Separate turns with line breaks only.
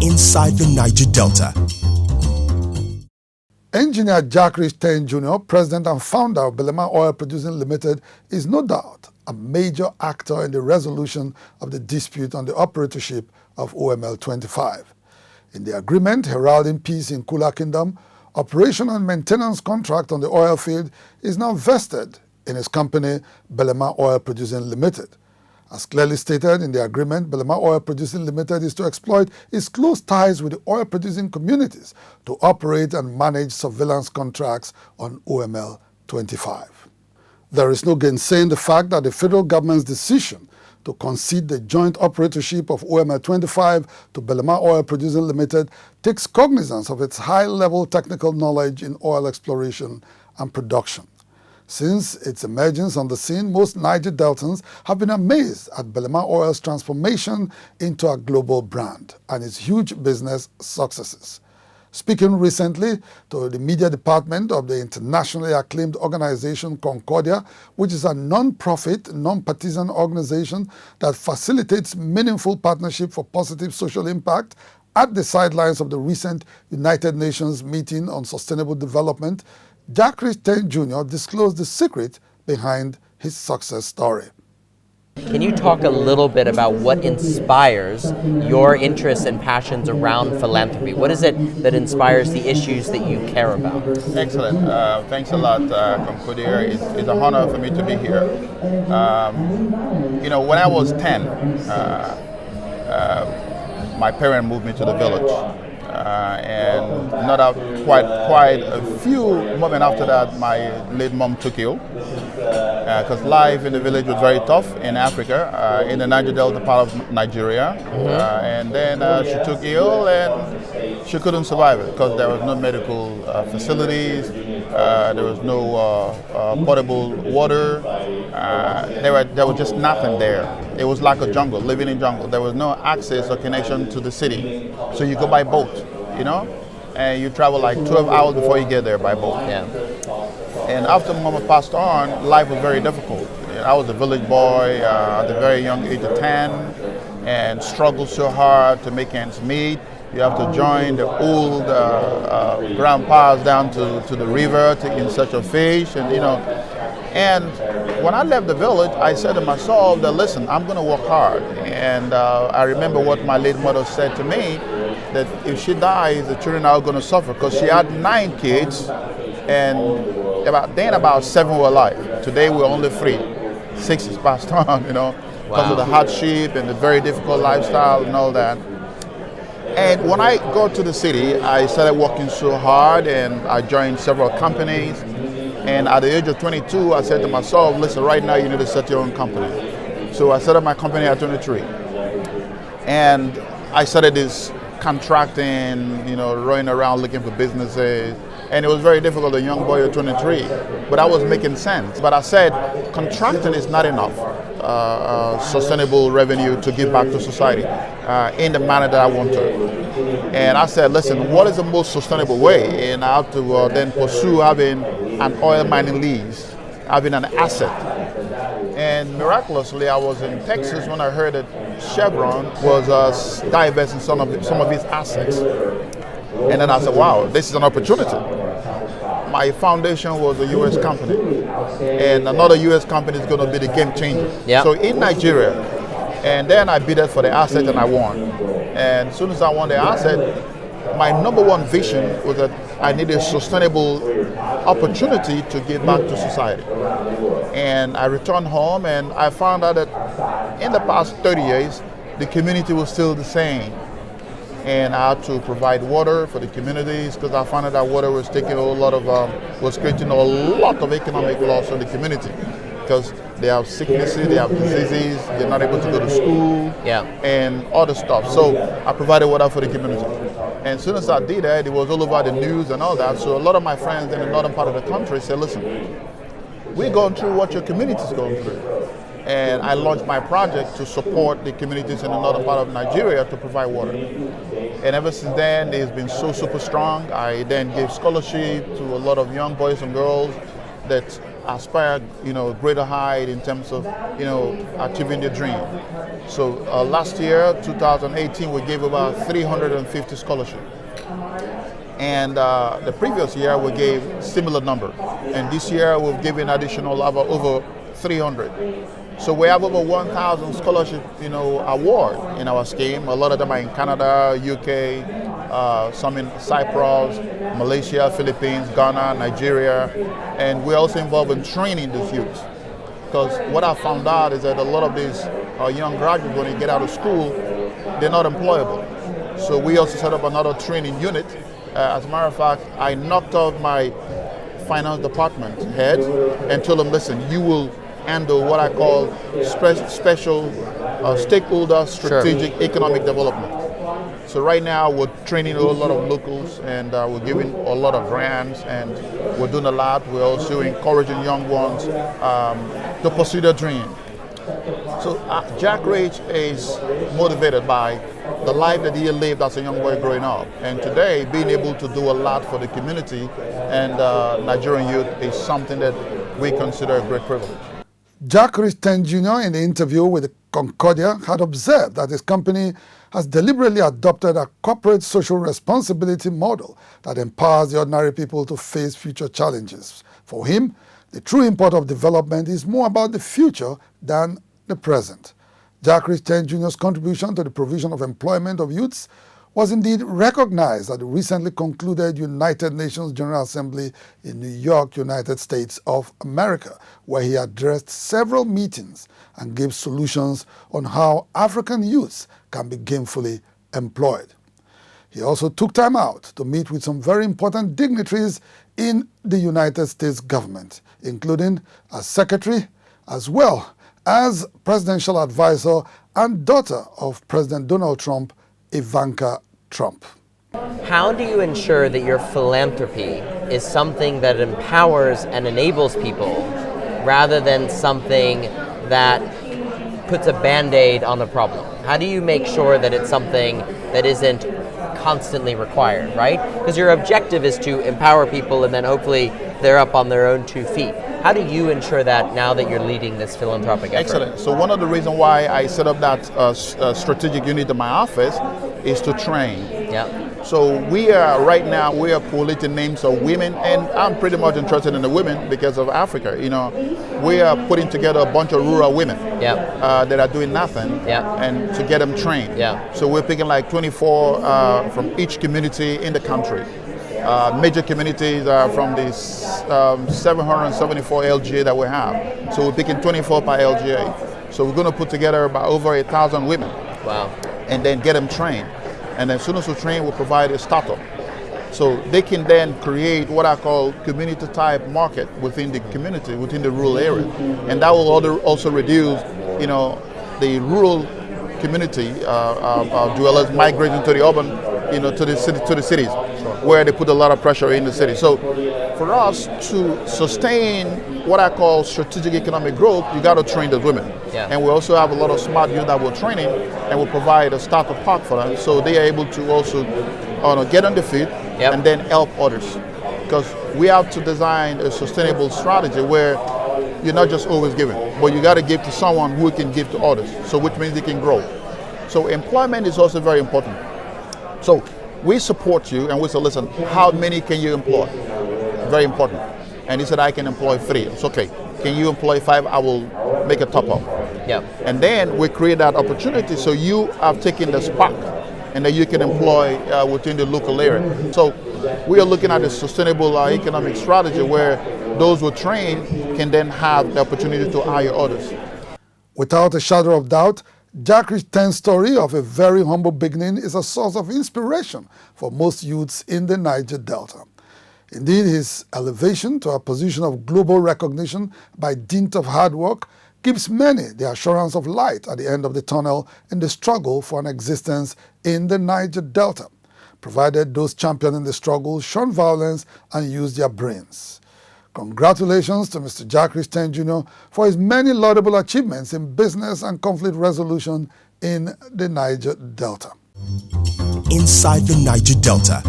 inside the Niger Delta.
Engineer Tein Jr., president and founder of Belemaoil Producing Limited, is no doubt a major actor in the resolution of the dispute on the operatorship of OML 25. In the agreement heralding peace in Kula Kingdom, operation and maintenance contract on the oil field is now vested in his company, Belemaoil Producing Limited. As clearly stated in the agreement, Belemaoil Producing Limited is to exploit its close ties with the oil-producing communities to operate and manage surveillance contracts on OML 25. There is no gainsaying the fact that the federal government's decision to concede the joint operatorship of OML 25 to Belemaoil Producing Limited takes cognizance of its high-level technical knowledge in oil exploration and production. Since its emergence on the scene, most Niger Deltans have been amazed at Belemaoil's transformation into a global brand and its huge business successes. Speaking recently to the media department of the internationally acclaimed organization Concordia, which is a non-profit, non-partisan organization that facilitates meaningful partnership for positive social impact, at the sidelines of the recent United Nations meeting on sustainable development, Tein Jr. disclosed the secret behind his success story.
Can you talk a little bit about what inspires your interests and passions around philanthropy? What is it that inspires the issues that you care about?
Excellent. Thanks a lot, Concordia. It's an honor for me to be here. When I was 10, my parents moved me to the village. And not out quite a few moments after that, my late mom took ill because life in the village was very tough in Africa, in the Niger Delta part of Nigeria. And then she took ill and she couldn't survive it because there was no medical facilities, there was no potable water, there was just nothing there. It was like a jungle, living in jungle. There was no access or connection to the city. So you go by boat, and you travel like 12 hours before you get there by boat.
Yeah.
And after Mama passed on, life was very difficult. I was a village boy at the very young age of 10 and struggled so hard to make ends meet. You have to join the old grandpas down to the river in search of fish, and when I left the village, I said to myself that, listen, I'm going to work hard. And I remember what my late mother said to me, that if she dies, the children are going to suffer, because she had 9 kids, and about 7 were alive. Today we're only 3. 6 is passed on, because of the hardship and the very difficult lifestyle and all that. And when I got to the city, I started working so hard, and I joined several companies. And at the age of 22, I said to myself, listen, right now you need to set your own company. So I set up my company at 23. And I started this contracting, running around looking for businesses. And it was very difficult, a young boy at 23. But I was making sense. But I said, contracting is not enough sustainable revenue to give back to society in the manner that I want to. And I said, listen, what is the most sustainable way? And I have to then pursue having an oil mining lease, having an asset. And miraculously, I was in Texas when I heard that Chevron was divesting some of its assets. And then I said, wow, this is an opportunity. My foundation was a U.S. company, and another U.S. company is going to be the game changer.
Yep.
So in Nigeria, and then I bid for the asset and I won. And as soon as I won the asset, my number one vision was that I needed a sustainable opportunity to give back to society. And I returned home and I found out that in the past 30 years, the community was still the same. And I had to provide water for the communities because I found out that water was taking was creating a lot of economic loss in the community because they have sicknesses, they have diseases, they're not able to go to school, and other stuff. So I provided water for the community. And as soon as I did that, it was all over the news and all that. So a lot of my friends in the northern part of the country said, listen, we're going through what your community is going through. And I launched my project to support the communities in the northern part of Nigeria to provide water. And ever since then, it's been super strong. I then gave scholarship to a lot of young boys and girls that aspire, greater height in terms of, achieving their dream. So last year, 2018, we gave about 350 scholarships. And the previous year, we gave similar number. And this year, we've given additional over 300. So we have over 1,000 scholarship, award in our scheme. A lot of them are in Canada, UK, some in Cyprus, Malaysia, Philippines, Ghana, Nigeria, and we're also involved in training these youths. Because what I found out is that a lot of these young graduates, when they get out of school, they're not employable. So we also set up another training unit. As a matter of fact, I knocked out my finance department head and told them, listen, you will handle what I call special stakeholder strategic economic development. So right now we're training a lot of locals, and we're giving a lot of grants, and we're doing a lot. We're also encouraging young ones to pursue their dream. So Jack Rich is motivated by the life that he lived as a young boy growing up, and today being able to do a lot for the community and Nigerian youth is something that we consider a great privilege.
Jack Rich Tein Jr. in the interview with Concordia had observed that his company has deliberately adopted a corporate social responsibility model that empowers the ordinary people to face future challenges. For him, the true import of development is more about the future than the present. Jack Rich Tein Jr.'s contribution to the provision of employment of youths was indeed recognized at the recently concluded United Nations General Assembly in New York, United States of America, where he addressed several meetings and gave solutions on how African youths can be gainfully employed. He also took time out to meet with some very important dignitaries in the United States government, including a secretary, as well as presidential advisor and daughter of President Donald Trump, Ivanka Trump.
How do you ensure that your philanthropy is something that empowers and enables people rather than something that puts a Band-Aid on the problem? How do you make sure that it's something that isn't constantly required, right? Because your objective is to empower people and then hopefully they're up on their own 2 feet. How do you ensure that now that you're leading this philanthropic effort?
Excellent. So one of the reasons why I set up that strategic unit in my office is to train.
Yeah.
So we are collating names of women, and I'm pretty much interested in the women because of Africa. We are putting together a bunch of rural women that are doing nothing, and to get them trained. Yeah. So we're picking like 24 from each community in the country. Major communities are from the 774 LGA that we have. So we're picking 24 per LGA. So we're going to put together about over 1,000 women.
Wow.
And then get them trained. And then as soon as we train, we'll provide a startup. So they can then create what I call community type market within the community, within the rural area. And that will also reduce, the rural community dwellers migrating to the urban, to the cities, where they put a lot of pressure in the city. So for us to sustain what I call strategic economic growth, you got to train those women. Yeah. And we also have a lot of smart youth that we're training, and we'll provide a startup park for them, so they are able to also get on their feet and then help others. Because we have to design a sustainable strategy where you're not just always giving, but you got to give to someone who can give to others, so which means they can grow. So employment is also very important. So we support you, and we say, listen, how many can you employ? Very important. And he said, I can employ 3. It's okay. Can you employ 5? I will make a top up. Yeah. And then we create that opportunity, so you have taken the spark, and then you can employ within the local area. So we are looking at a sustainable economic strategy where those who train can then have the opportunity to hire others.
Without a shadow of doubt, Jack Rich Tein's story of a very humble beginning is a source of inspiration for most youths in the Niger Delta. Indeed, his elevation to a position of global recognition by dint of hard work gives many the assurance of light at the end of the tunnel in the struggle for an existence in the Niger Delta, provided those championing the struggle shun violence and use their brains. Congratulations to Mr. Jack Rich Tein Jr. for his many laudable achievements in business and conflict resolution in the Niger Delta.
Inside the Niger Delta.